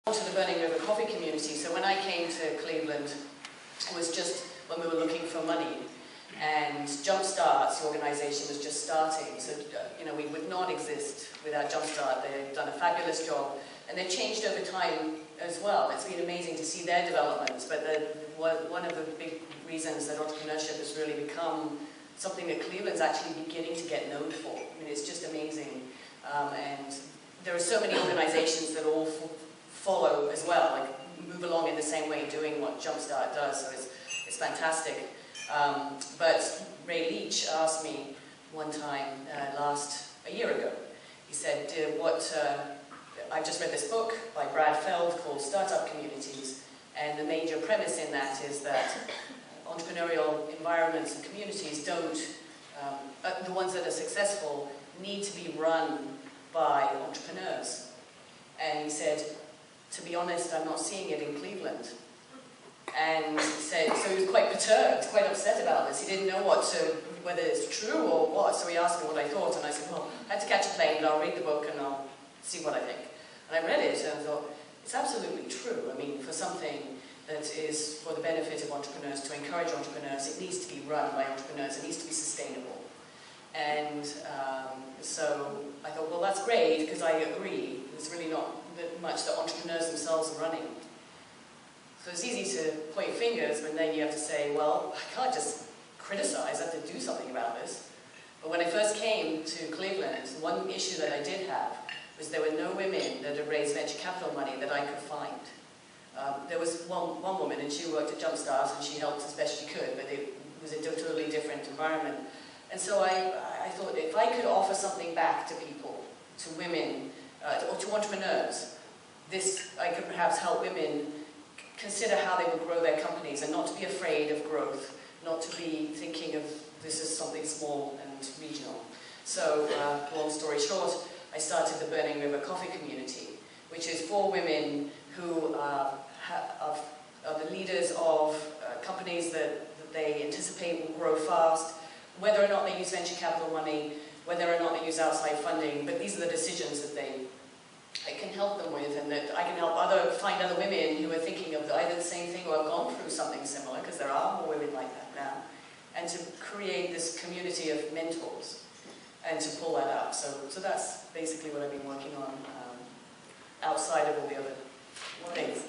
To the Burning River coffee community. So when I came to Cleveland, it was just when we were looking for money, and Jumpstart, the organization, was just starting. So we would not exist without Jumpstart. They've done a fabulous job, and they've changed over time as well. It's been amazing to see their developments, but one of the big reasons that entrepreneurship has really become something that Cleveland's actually beginning to get known for. I mean, it's just amazing, and there are so many organizations that all follow as well, like move along in the same way, doing what Jumpstart does, so it's fantastic. But Ray Leach asked me one time a year ago, he said, I've just read this book by Brad Feld called Startup Communities, and the major premise in that is that entrepreneurial environments and communities the ones that are successful, need to be run by entrepreneurs. And he said, to be honest, I'm not seeing it in Cleveland. And so he was quite perturbed, quite upset about this. He didn't know whether it's true or what, so he asked me what I thought, and I said, well, I had to catch a plane, but I'll read the book and I'll see what I think. And I read it and I thought, it's absolutely true. I mean, for something that is for the benefit of entrepreneurs, to encourage entrepreneurs, it needs to be run by entrepreneurs, it needs to be sustainable. And so I thought, well, that's great, because I agree. There's really not much that entrepreneurs themselves are running. So it's easy to point fingers, but then you have to say, well, I can't just criticize, I have to do something about this. But when I first came to Cleveland, one issue that I did have was there were no women that had raised venture capital money that I could find. There was one woman, and she worked at Jumpstart, and she helped as best she could, but it was a totally different environment. And so I thought, if I could offer something back to people, to women, or to entrepreneurs, I could perhaps help women consider how they would grow their companies, and not to be afraid of growth, not to be thinking of this as something small and regional. So, long story short, I started the Burning River Coffee Community, which is for women who are the leaders of companies that they anticipate will grow fast, whether or not they use venture capital money, whether or not they use outside funding, but these are the decisions that I can help them with, and that I can help find other women who are thinking of either the same thing or have gone through something similar, because there are more women like that now, and to create this community of mentors and to pull that up. So that's basically what I've been working on outside of all the other things.